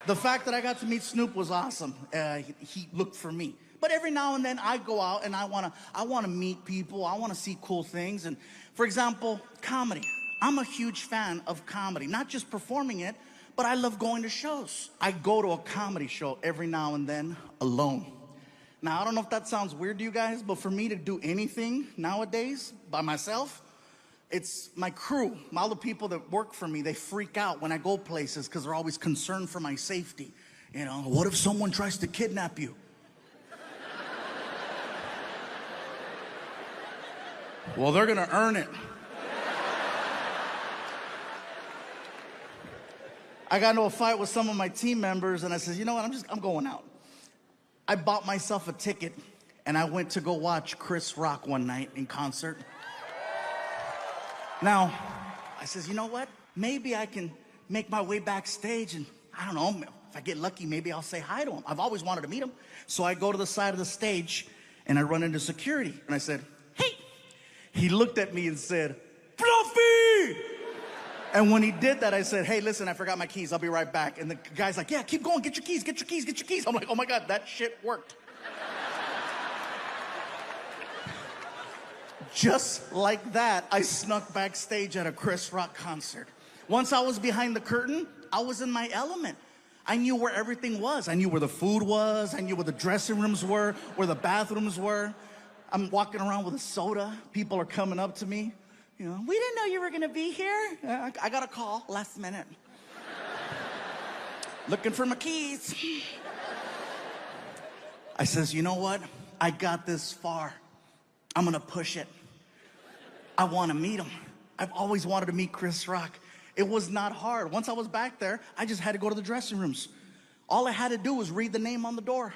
The fact that I got to meet Snoop was awesome. He looked for me. But every now and then I go out and I wanna meet people. I wanna see cool things. And for example, comedy. I'm a huge fan of comedy, not just performing it, but I love going to shows. I go to a comedy show every now and then alone. Now, I don't know if that sounds weird to you guys, but for me to do anything nowadays by myself, it's my crew, all the people that work for me, they freak out when I go places because they're always concerned for my safety. You know, what if someone tries to kidnap you? Well, they're gonna earn it. I got into a fight with some of my team members and I said, you know what, I'm going out. I bought myself a ticket and I went to go watch Chris Rock one night in concert. Now, I says, you know what? Maybe I can make my way backstage and I don't know, if I get lucky, maybe I'll say hi to him. I've always wanted to meet him. So I go to the side of the stage and I run into security and I said, hey. He looked at me and said, Fluffy! And when he did that, I said, hey, listen, I forgot my keys. I'll be right back. And the guy's like, yeah, keep going. Get your keys, get your keys, get your keys. I'm like, oh my God, that shit worked. Just like that, I snuck backstage at a Chris Rock concert. Once I was behind the curtain, I was in my element. I knew where everything was. I knew where the food was. I knew where the dressing rooms were, where the bathrooms were. I'm walking around with a soda. People are coming up to me. You know, we didn't know you were gonna be here. I got a call last minute. Looking for my keys. I says, you know what? I got this far. I'm gonna push it. I wanna meet him. I've always wanted to meet Chris Rock. It was not hard. Once I was back there, I just had to go to the dressing rooms. All I had to do was read the name on the door.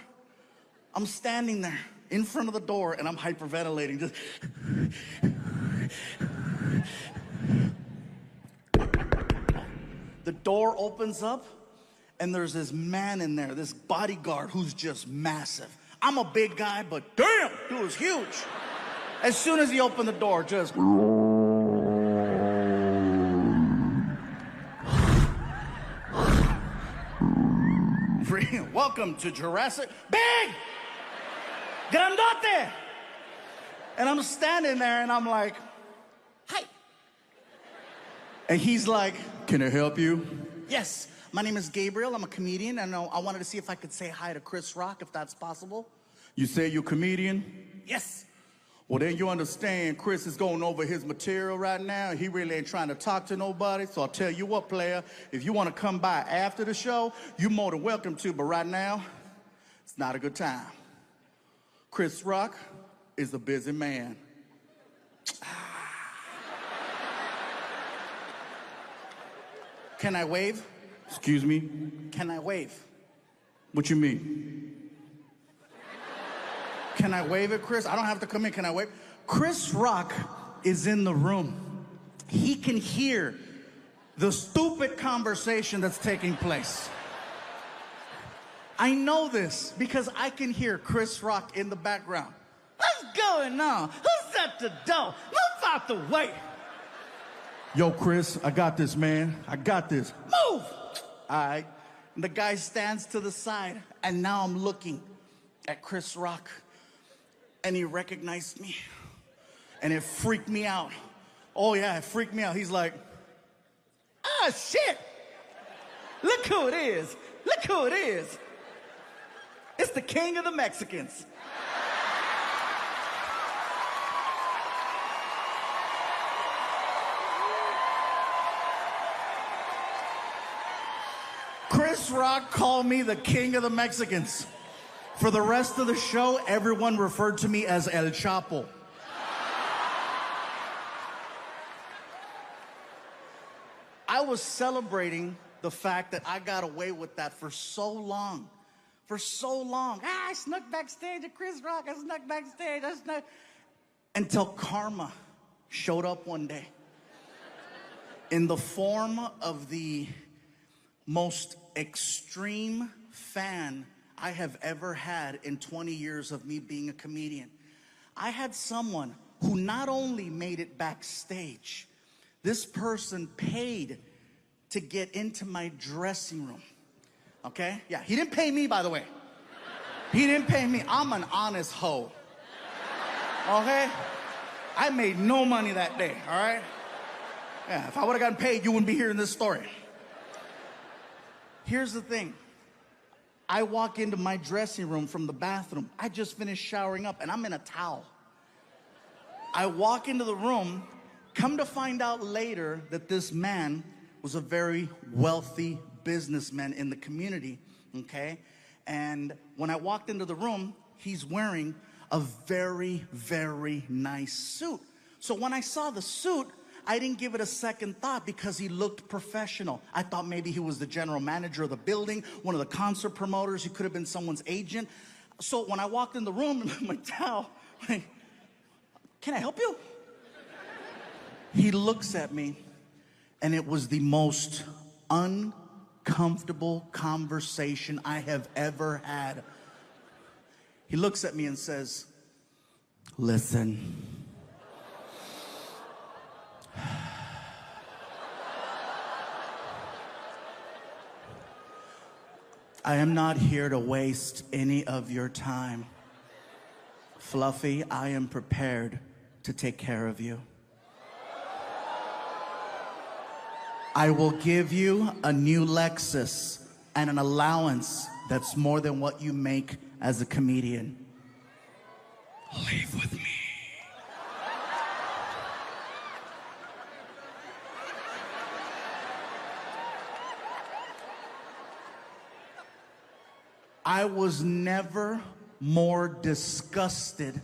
I'm standing there in front of the door and I'm hyperventilating, just. The door opens up and there's this man in there, this bodyguard who's just massive. I'm a big guy, but damn, dude was huge. As soon as he opened the door, just. Welcome to Jurassic. Big! Grandote! And I'm standing there and I'm like, hi. And he's like, can I help you? Yes, my name is Gabriel. I'm a comedian and I wanted to see if I could say hi to Chris Rock, if that's possible. You say you're a comedian? Yes. Well, then you understand Chris is going over his material right now. He really ain't trying to talk to nobody. So I'll tell you what, player, if you want to come by after the show, you're more than welcome to. But right now, it's not a good time. Chris Rock is a busy man. Can I wave? Excuse me? Can I wave? What you mean? Can I wave at Chris? I don't have to come in. Can I wave? Chris Rock is in the room. He can hear the stupid conversation that's taking place. I know this because I can hear Chris Rock in the background. What's going on? Who's at the door? Move out the way. Yo, Chris, I got this, man. I got this. Move! All right. And the guy stands to the side, and now I'm looking at Chris Rock. And he recognized me. And it freaked me out. Oh, yeah, it freaked me out. He's like, ah, shit. Look who it is. Look who it is. It's the king of the Mexicans. Chris Rock called me the king of the Mexicans. For the rest of the show, everyone referred to me as El Chapo. I was celebrating the fact that I got away with that for so long. For so long. I snuck backstage at Chris Rock. I snuck backstage. Until karma showed up one day. In the form of the most extreme fan I have ever had in 20 years of me being a comedian. I had someone who not only made it backstage, this person paid to get into my dressing room. Okay? Yeah, he didn't pay me, by the way. He didn't pay me. I'm an honest hoe. Okay? I made no money that day, all right? Yeah, if I would have gotten paid, you wouldn't be hearing this story. Here's the thing. I walk into my dressing room from the bathroom. I just finished showering up, and I'm in a towel. I walk into the room, come to find out later that this man was a very wealthy businessman in the community, okay? And when I walked into the room, he's wearing a very, very nice suit. So when I saw the suit, I didn't give it a second thought because he looked professional. I thought maybe he was the general manager of the building, one of the concert promoters. He could have been someone's agent. So when I walked in the room, I'm like, Tal, can I help you? He looks at me, and it was the most uncomfortable conversation I have ever had. He looks at me and says, listen. I am not here to waste any of your time. Fluffy, I am prepared to take care of you. I will give you a new Lexus and an allowance that's more than what you make as a comedian. Leave with me. I was never more disgusted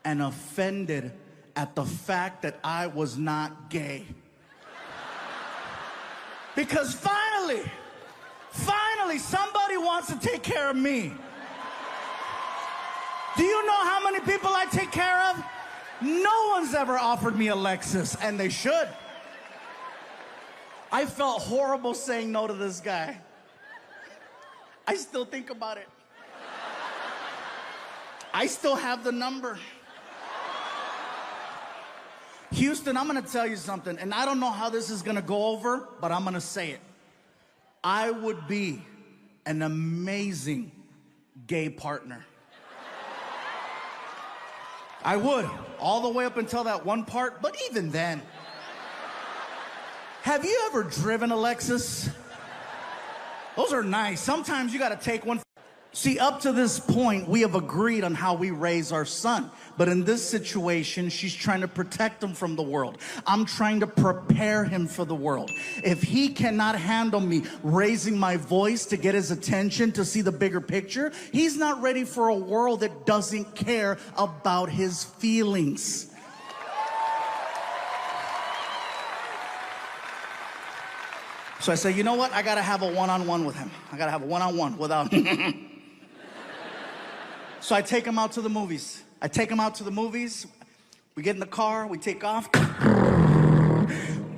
and offended at the fact that I was not gay. Because finally, somebody wants to take care of me. Do you know how many people I take care of? No one's ever offered me a Lexus, and they should. I felt horrible saying no to this guy. I still think about it. I still have the number. Houston, I'm gonna tell you something, and I don't know how this is gonna go over, but I'm gonna say it. I would be an amazing gay partner. I would, all the way up until that one part, but even then. Have you ever driven a Lexus? Those are nice. Sometimes you gotta take one. See, up to this point, we have agreed on how we raise our son. But in this situation, she's trying to protect him from the world. I'm trying to prepare him for the world. If he cannot handle me raising my voice to get his attention, to see the bigger picture, he's not ready for a world that doesn't care about his feelings. So I say, you know what? I gotta have a one-on-one with him. I gotta have a one-on-one without... So I take him out to the movies. We get in the car, we take off.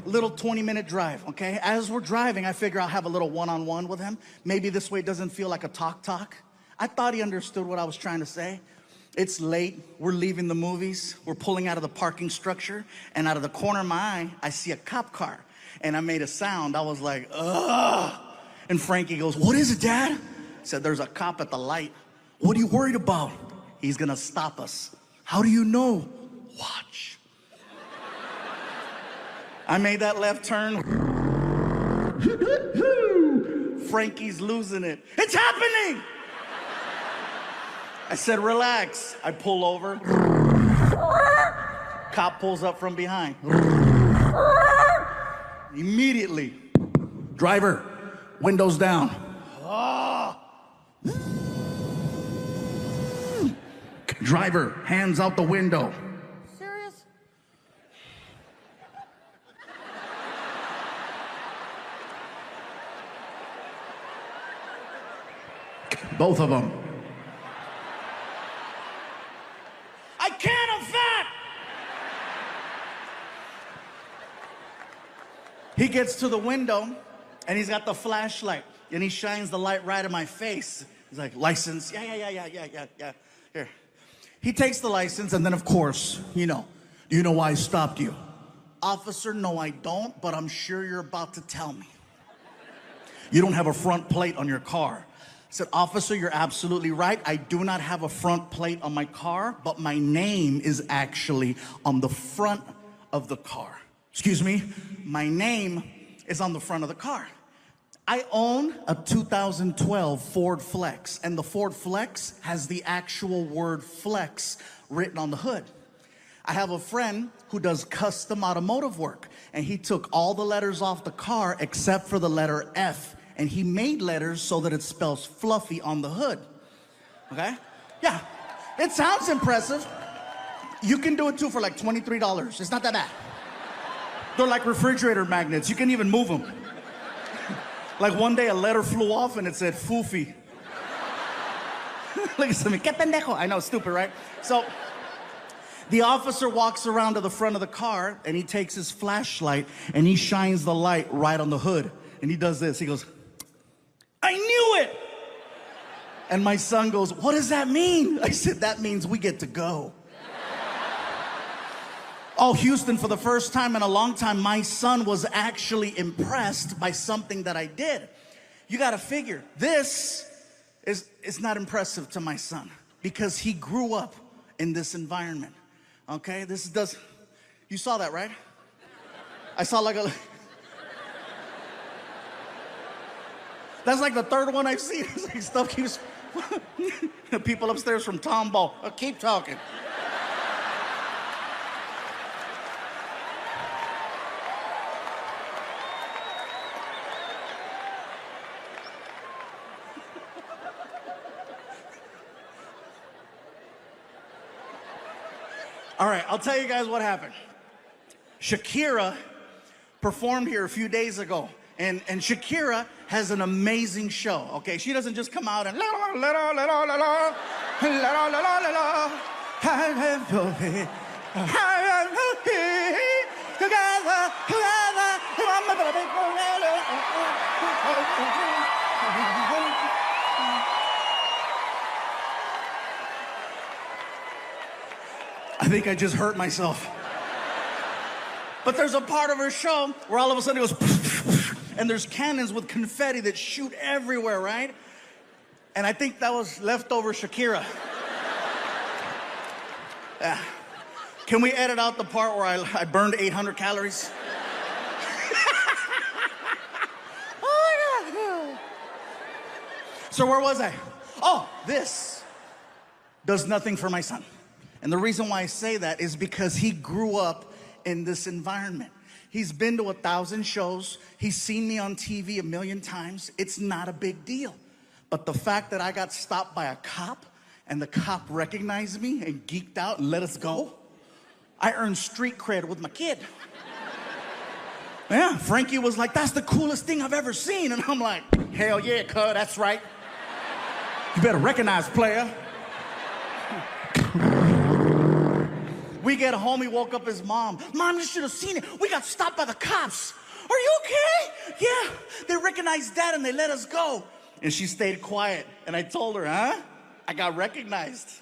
Little 20-minute drive, okay? As we're driving, I figure I'll have a little one-on-one with him. Maybe this way it doesn't feel like a talk. I thought he understood what I was trying to say. It's late, we're leaving the movies. We're pulling out of the parking structure, and out of the corner of my eye, I see a cop car. And I made a sound. I was like, ugh. And Frankie goes, what is it, Dad? I said, there's a cop at the light. What are you worried about? He's gonna stop us. How do you know? Watch. I made that left turn. Frankie's losing it. It's happening! I said, relax. I pull over. Cop pulls up from behind. Immediately, driver, windows down. Oh. Driver, hands out the window. Serious? Both of them. I can't, I'm fat! He gets to the window, and he's got the flashlight, and he shines the light right in my face. He's like, license, yeah. Here. He takes the license, and then, of course, do you know why I stopped you? Officer, no, I don't, but I'm sure you're about to tell me. You don't have a front plate on your car. I said, officer, you're absolutely right. I do not have a front plate on my car, but my name is actually on the front of the car. Excuse me, my name is on the front of the car. I own a 2012 Ford Flex, and the Ford Flex has the actual word flex written on the hood. I have a friend who does custom automotive work, and he took all the letters off the car except for the letter F, and he made letters so that it spells fluffy on the hood. Okay? Yeah, it sounds impressive. You can do it too for like $23. It's not that bad. They're like refrigerator magnets. You can even move them. Like one day a letter flew off and it said foofy. Look at me, que pendejo. I know, stupid, right? So the officer walks around to the front of the car and he takes his flashlight and he shines the light right on the hood. And he does this, he goes, I knew it! And my son goes, what does that mean? I said, that means we get to go. Oh, Houston, for the first time in a long time, my son was actually impressed by something that I did. You gotta figure, this is not impressive to my son because he grew up in this environment, okay? You saw that, right? I saw like a... That's like the third one I've seen. It's like stuff keeps... People upstairs from Tomball, keep talking. All right, I'll tell you guys what happened. Shakira performed here a few days ago, and Shakira has an amazing show, okay? She doesn't just come out and la la la la la la la la la la la I think I just hurt myself. But there's a part of her show where all of a sudden it goes, and there's cannons with confetti that shoot everywhere, right? And I think that was leftover Shakira. Can we edit out the part where I burned 800 calories? Oh my God. So where was I? Oh, this does nothing for my son. And the reason why I say that is because he grew up in this environment. He's been to 1,000 shows. He's seen me on TV 1,000,000 times. It's not a big deal. But the fact that I got stopped by a cop and the cop recognized me and geeked out and let us go, I earned street cred with my kid. Yeah, Frankie was like, that's the coolest thing I've ever seen. And I'm like, hell yeah, cuz, that's right. You better recognize, player. We get home, he woke up his mom. Mom, you should have seen it. We got stopped by the cops. Are you okay? Yeah, they recognized Dad and they let us go. And she stayed quiet. And I told her, huh? I got recognized.